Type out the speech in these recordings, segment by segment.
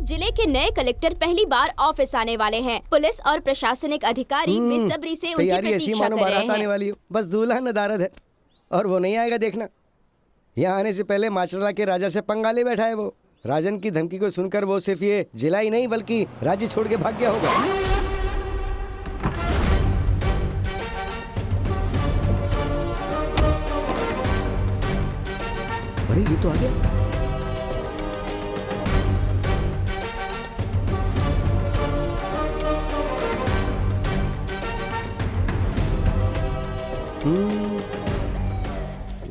जिले के नए कलेक्टर पहली बार ऑफिस आने वाले हैं। पुलिस और प्रशासनिक अधिकारी बेसब्री से उनकी प्रतीक्षा कर रहे हैं। आने वाली हो, बस दूल्हा नदारद है और वो नहीं आएगा देखना। यहाँ आने से पहले माचरा के राजा से पंगा ले बैठा है वो। राजन की धमकी को सुनकर वो सिर्फ ये जिला ही नहीं बल्कि राज्य छोड़ के भाग गया होगा। अरे ये तो आ गया।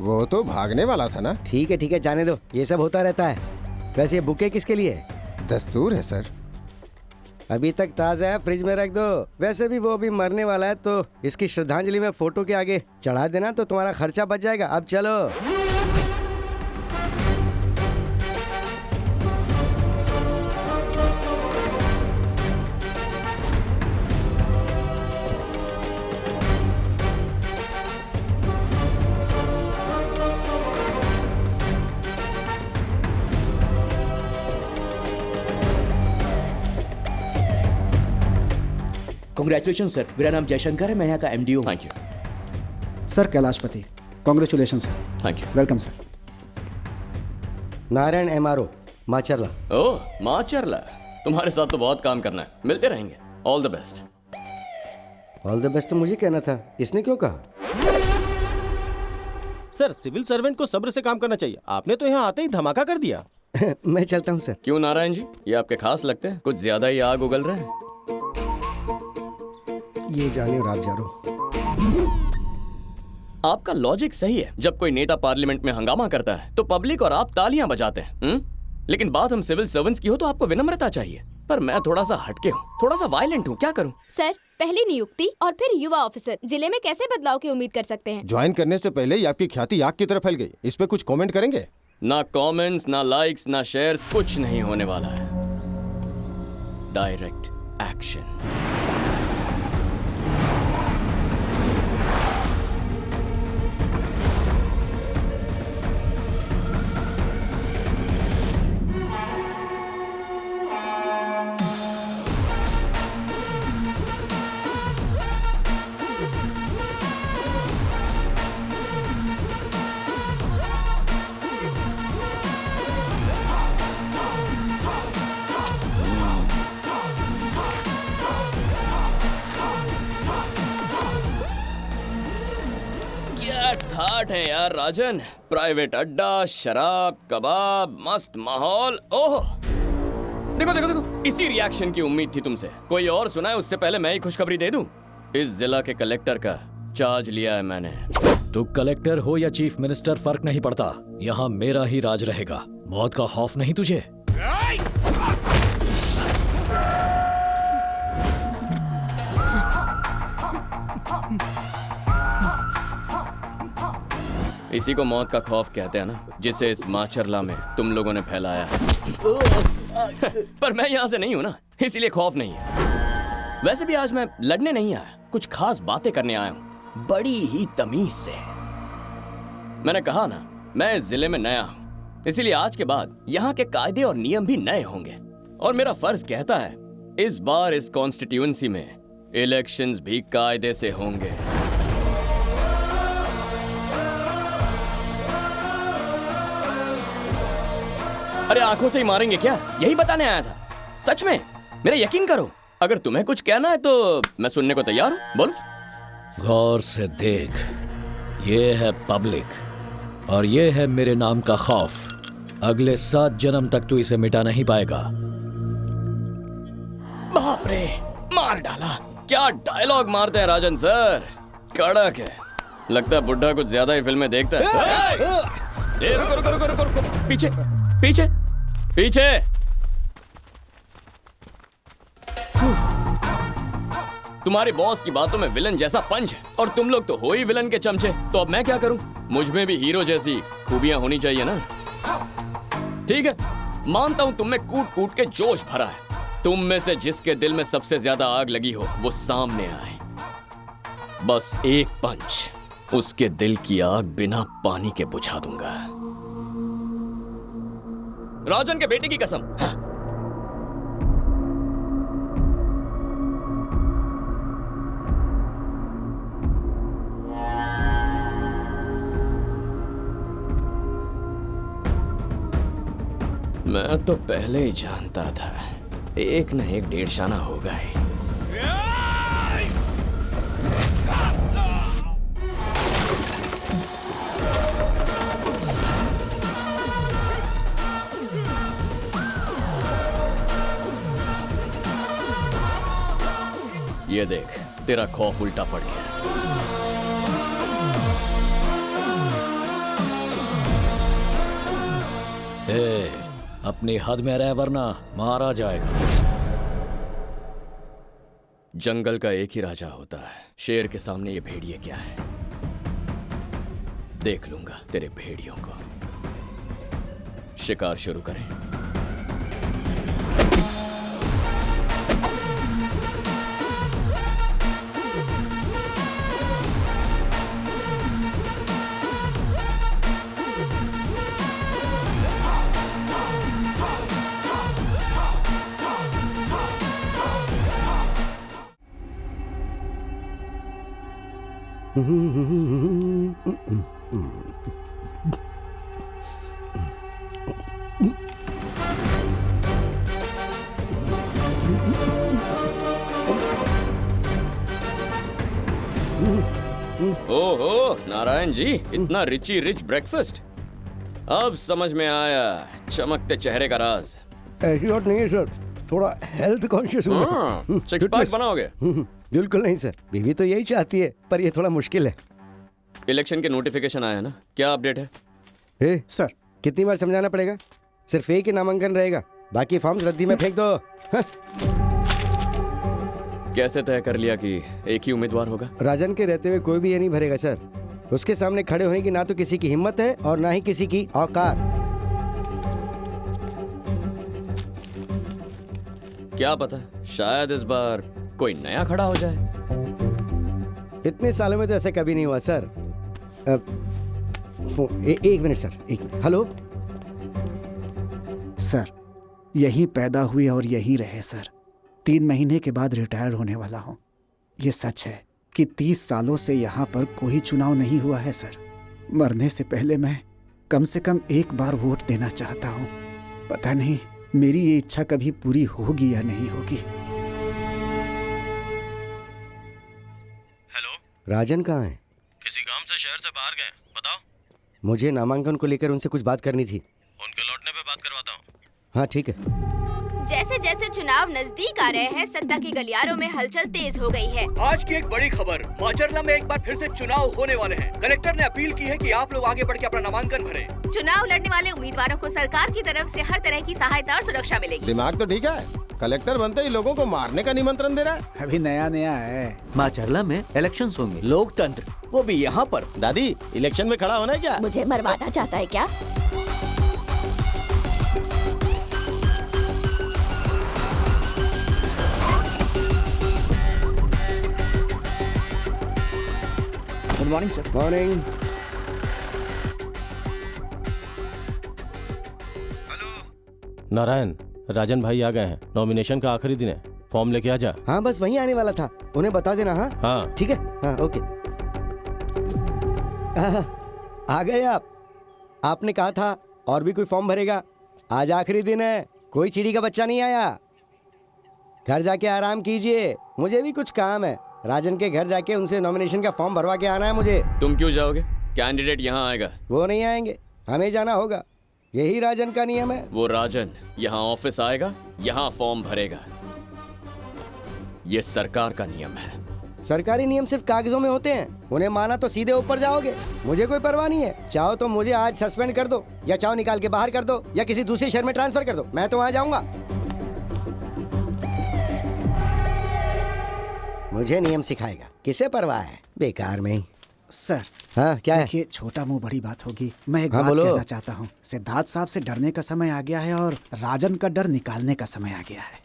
वो तो भागने वाला था ना। ठीक है जाने दो, ये सब होता रहता है। वैसे ये बुके किसके लिए है? दस्तूर है सर। अभी तक ताजा है, फ्रिज में रख दो। वैसे भी वो अभी मरने वाला है तो इसकी श्रद्धांजलि में फोटो के आगे चढ़ा देना तो तुम्हारा खर्चा बच जाएगा। अब चलो। कांग्रेचुलेशन सर, मेरा नाम जयशंकर है, मैं यहाँ का एमडी हूँ। Thank you sir. Kailashpati, congratulation sir. Thank you. Welcome sir. Narayan MRO Macherla. Oh Macherla, तुम्हारे साथ तो बहुत काम करना है, मिलते रहेंगे। All the best. All the best तो मुझे कहना था, इसने क्यों कहा? सर सिविल सर्वेंट को सब्र से काम करना चाहिए, आपने तो यहाँ आते ही धमाका कर दिया। मैं चलता हूँ सर। क्यों नारायण जी, ये आपके खास लगते हैं? कुछ ज्यादा ही आग उगल रहे हैं। ये जाने और आप जा रहे हो। आपका लॉजिक सही है। जब कोई नेता पार्लियामेंट में हंगामा करता है तो पब्लिक और आप तालियां बजाते हैं। लेकिन बात हम सिविल सर्वेंट्स की हो तो आपको विनम्रता चाहिए। पर मैं थोड़ा सा हटके हूँ, थोड़ा सा वायलेंट हूँ, क्या करूँ? सर, पहली नियुक्ति और फिर युवा ऑफिसर, जिले में कैसे बदलाव की उम्मीद कर सकते हैं? ज्वाइन करने से पहले ही आपकी ख्याति आग की तरफ फैल गई। इस पे कुछ कमेंट करेंगे? ना कमेंट्स, ना लाइक्स, ना शेयर्स, कुछ नहीं होने वाला है। Direct action. ठाठ है यार राजन। प्राइवेट अड्डा, शराब, कबाब, मस्त माहौल। ओह देखो देखो देखो, इसी रिएक्शन की उम्मीद थी तुमसे। कोई और सुनाए उससे पहले मैं ही खुशखबरी दे दूं। इस जिला के कलेक्टर का चार्ज लिया है मैंने। तू कलेक्टर हो या चीफ मिनिस्टर फर्क नहीं पड़ता, यहाँ मेरा ही राज रहेगा। मौत का खौफ नहीं तुझे? इसी को मौत का खौफ कहते हैं ना, जिसे इस माचरला में तुम लोगों ने फैलाया है। पर मैं यहाँ से नहीं हूँ ना, इसीलिए खौफ नहीं है। वैसे भी आज मैं लड़ने नहीं आया, कुछ खास बातें करने आया हूँ, बड़ी ही तमीज से। मैंने कहा ना, मैं इस जिले में नया हूँ, इसीलिए आज के बाद यहाँ के कायदे और नियम भी नए होंगे। और मेरा फर्ज कहता है इस बार इस कॉन्स्टिट्यूएंसी में इलेक्शंस भी कायदे से होंगे। अरे आंखों से ही मारेंगे क्या? यही बताने आया था। सच में, मेरा यकीन करो। अगर तुम्हें कुछ कहना है तो मैं सुनने को तैयार हूँ, बोलो। गौर से देख, ये है पब्लिक और ये है मेरे नाम का खौफ। अगले 7 जन्म तक तू इसे मिटा नहीं पाएगा। बाप रे, मार डाला। क्या डायलॉग मारते हैं राजन सर, कड़क है। लगता है बुड्ढा कुछ ज्यादा ही फिल्में देखता है। रुको रुको रुको रुको रुको, पीछे पीछे पीछे। तुम्हारे बॉस की बातों में विलन जैसा पंच है और तुम लोग तो हो ही विलन के चमचे। तो अब मैं क्या करूं? मुझ में भी हीरो जैसी खूबियां होनी चाहिए ना। ठीक है, मानता हूं तुम में कूट कूट के जोश भरा है। तुम में से जिसके दिल में सबसे ज्यादा आग लगी हो वो सामने आए। बस एक पंच, उसके दिल की आग बिना पानी के बुझा दूंगा। राजन के बेटे की कसम। मैं तो पहले ही जानता था, एक न एक डेढ़शाना होगा ही। ये देख, तेरा खौफ उल्टा पड़ गया। ए, अपनी हद में रह वरना मारा जाएगा। जंगल का एक ही राजा होता है, शेर के सामने ये भेड़िए क्या है? देख लूंगा तेरे भेड़ियों को। शिकार शुरू करें। ओहो नारायण जी, इतना रिच ब्रेकफास्ट। अब समझ में आया चमकते चेहरे का राज। ऐसी बात नहीं है सर, थोड़ा हेल्थ कॉन्शियस हूँ। सिक्स पैक बनाओगे? बिल्कुल नहीं सर, बीवी तो यही चाहती है, पर ये थोड़ा मुश्किल है। इलेक्शन के नोटिफिकेशन आया ना, क्या अपडेट है? सर कितनी बार समझाना पड़ेगा? सिर्फ एक ही नामांकन रहेगा, बाकी फॉर्म्स रद्दी में फेंक दो। कैसे तय कर लिया कि एक ही उम्मीदवार होगा? राजन के रहते हुए कोई भी ये नहीं भरेगा सर। उसके सामने खड़े होने की ना तो किसी की हिम्मत है और ना ही किसी की औकात। क्या पता, शायद इस बार कोई नया खड़ा हो जाए। इतने सालों में तो ऐसा कभी नहीं हुआ सर। एक मिनट सर, एक मिनट। हेलो सर, यहीं पैदा हुए और यहीं रहे सर। 3 महीने के बाद रिटायर होने वाला हूँ। ये सच है कि 30 सालों से यहाँ पर कोई चुनाव नहीं हुआ है सर। मरने से पहले मैं कम से कम एक बार वोट देना चाहता हूँ। पता नहीं मेरी ये इच्छा कभी पूरी होगी या नहीं होगी। हेलो, राजन कहाँ है? किसी काम से शहर से बाहर गए, बताओ। मुझे नामांकन को लेकर उनसे कुछ बात करनी थी। उनके लौटने पे बात करवाता हूँ। हाँ ठीक है। जैसे जैसे चुनाव नजदीक आ रहे हैं, सत्ता की गलियारों में हलचल तेज हो गई है। आज की एक बड़ी खबर, माचरला में एक बार फिर से चुनाव होने वाले हैं। कलेक्टर ने अपील की है कि आप लोग आगे बढ़ के अपना नामांकन भरें। चुनाव लड़ने वाले उम्मीदवारों को सरकार की तरफ से हर तरह की सहायता और सुरक्षा मिलेगी। दिमाग तो ठीक है, कलेक्टर बनते ही लोगों को मारने का निमंत्रण दे रहा है। अभी नया नया है। माचरला में इलेक्शंस होंगे, लोकतंत्र, वो भी यहाँ पर। दादी, इलेक्शन में खड़ा होना है क्या? मुझे मरवाना चाहता है क्या? Good morning sir. Morning. Narayan, Rajan भाई आ गए हैं। नॉमिनेशन का आखिरी दिन है, फॉर्म लेके आ जा। हाँ बस वहीं आने वाला था, उन्हें बता देना। हाँ हाँ ठीक है। हाँ ओके। आ गए आप। आपने कहा था और भी कोई फॉर्म भरेगा। आज आखिरी दिन है, कोई चिड़ी का बच्चा नहीं आया। घर जाके आराम कीजिए, मुझे भी कुछ काम है। राजन के घर जाके उनसे नॉमिनेशन का फॉर्म भरवा के आना है मुझे। तुम क्यों जाओगे? कैंडिडेट यहाँ आएगा। वो नहीं आएंगे, हमें जाना होगा। यही राजन का नियम है। वो राजन यहाँ ऑफिस आएगा, यहाँ फॉर्म भरेगा। ये सरकार का नियम है। सरकारी नियम सिर्फ कागजों में होते हैं, उन्हें माना तो सीधे ऊपर जाओगे। मुझे कोई परवाह नहीं है। चाहो तो मुझे आज सस्पेंड कर दो, या चाहो निकाल के बाहर कर दो, या किसी दूसरे शहर में ट्रांसफर कर दो, मैं तो वहां जाऊंगा। मुझे नियम सिखाएगा, किसे परवाह है, बेकार में ही। सर हाँ क्या है? देखिए, छोटा मुंह बड़ी बात होगी। मैं एक हाँ, बात बोलो। कहना चाहता हूँ। सिद्धार्थ साहब से डरने का समय आ गया है और राजन का डर निकालने का समय आ गया है।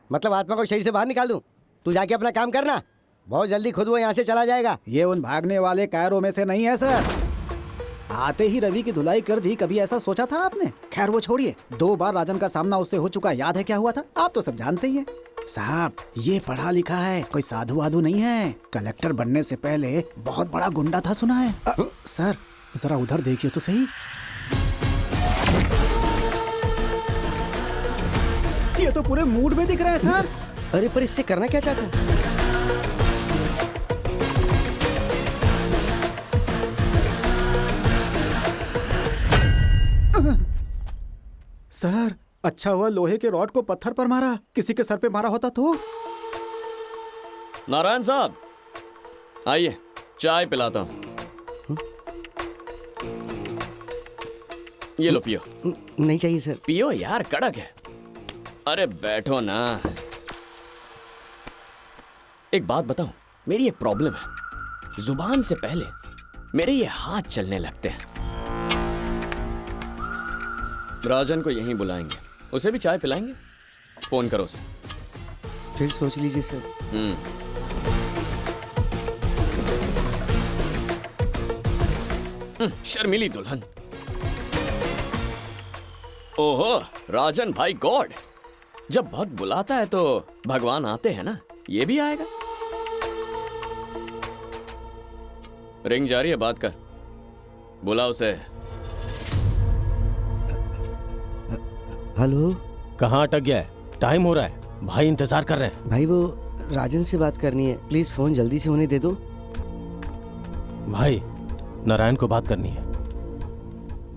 मतलब आत्मा को शरीर से बाहर निकाल दूं? तू जाके अपना काम करना, बहुत जल्दी खुद वो यहाँ से चला जाएगा। ये उन भागने वाले कायरों में से नहीं है सर। आते ही रवि की धुलाई कर दी, कभी ऐसा सोचा था आपने? खैर वो छोड़िए, 2 बार राजन का सामना उससे हो चुका, याद है क्या हुआ था? आप तो सब जानते ही हैं। साहब ये पढ़ा लिखा है, कोई साधु वाधु नहीं है। कलेक्टर बनने से पहले बहुत बड़ा गुंडा था, सुना है? सर जरा उधर देखिए तो सही। ये तो पूरे मूड में दिख रहा है सर। अरे पर इससे करना क्या चाहता है? सर अच्छा हुआ लोहे के रॉड को पत्थर पर मारा, किसी के सर पे मारा होता तो। नारायण साहब आइए, चाय पिलाता हूं। ये लो पियो। नहीं चाहिए सर। पियो यार, कड़क है। अरे बैठो ना। एक बात बताऊं, मेरी एक प्रॉब्लम है। जुबान से पहले मेरे ये हाथ चलने लगते हैं। राजन को यहीं बुलाएंगे, उसे भी चाय पिलाएंगे। फोन करो उसे। फिर सोच लीजिए सर। शर्मीली दुल्हन। ओहो राजन भाई गॉड, जब भक्त बुलाता है तो भगवान आते हैं ना, ये भी आएगा। रिंग जा रही है, बात कर। बुला उसे। हेलो। कहाँ अटक गया है? टाइम हो रहा है, भाई इंतजार कर रहे हैं। भाई वो राजन से बात करनी है, प्लीज फोन जल्दी से होने दे दो। भाई नारायण को बात करनी है।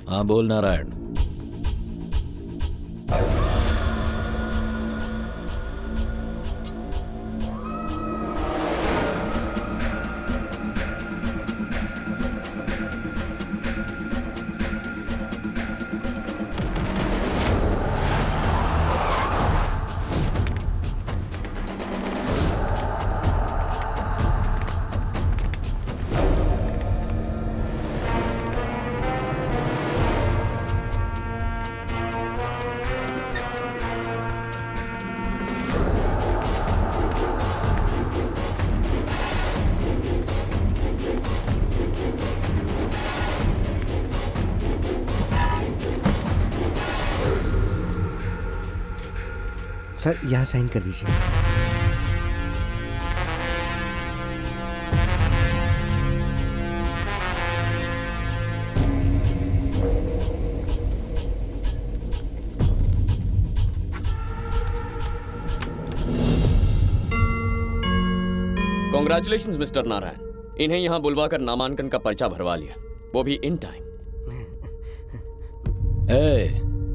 हाँ बोल नारायण। सर यहाँ साइन कर दीजिए। कॉन्ग्रेचुलेशंस मिस्टर नारायण, इन्हें यहाँ बुलवाकर नामांकन का पर्चा भरवा लिया, वो भी इन टाइम।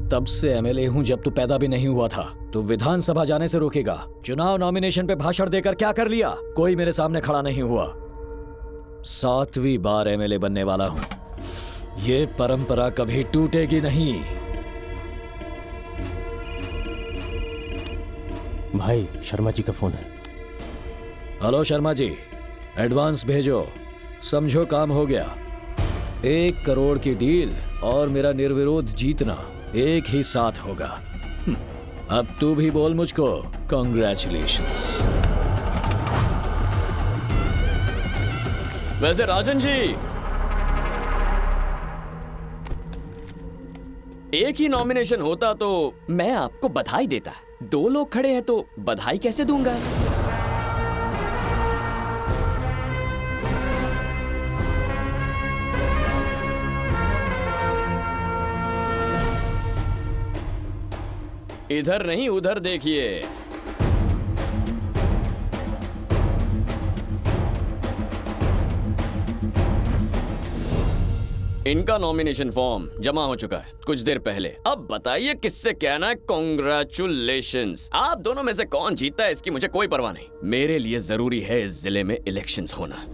तब से एमएलए हूं जब तू पैदा भी नहीं हुआ था। तू विधानसभा जाने से रोकेगा? चुनाव नॉमिनेशन पे भाषण देकर क्या कर लिया? कोई मेरे सामने खड़ा नहीं हुआ। 7वीं बार एमएलए बनने वाला हूं, ये परंपरा कभी टूटेगी नहीं। भाई शर्मा जी का फोन है। हेलो शर्मा जी, एडवांस भेजो, समझो काम हो गया। 1 करोड़ की डील और मेरा निर्विरोध जीतना एक ही साथ होगा। अब तू भी बोल मुझको कॉन्ग्रेचुलेशंस। वैसे राजन जी, एक ही नॉमिनेशन होता तो मैं आपको बधाई देता। 2 लोग खड़े हैं तो बधाई कैसे दूंगा? इधर नहीं उधर देखिए। इनका नॉमिनेशन फॉर्म जमा हो चुका है कुछ देर पहले। अब बताइए किससे कहना है कॉन्ग्रेचुलेशंस। आप दोनों में से कौन जीतता है इसकी मुझे कोई परवाह नहीं। मेरे लिए जरूरी है इस जिले में इलेक्शंस होना।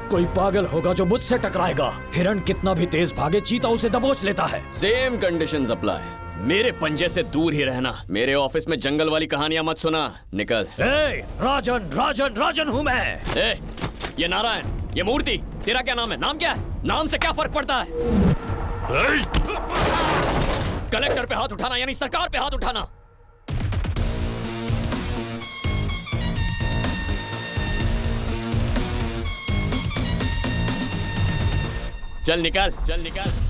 कोई पागल होगा जो मुझसे टकराएगा। हिरण कितना भी तेज भागे, चीता उसे दबोच लेता है। Same conditions apply. मेरे पंजे से दूर ही रहना। मेरे ऑफिस में जंगल वाली कहानियां मत सुना। निकल। राजन राजन राजन हूँ मैं। ये नारायण, ये मूर्ति, तेरा क्या नाम है? नाम क्या है? नाम से क्या फर्क पड़ता है? कलेक्टर पे हाथ उठाना यानी सरकार पे हाथ उठाना। चल निकल, चल निकल।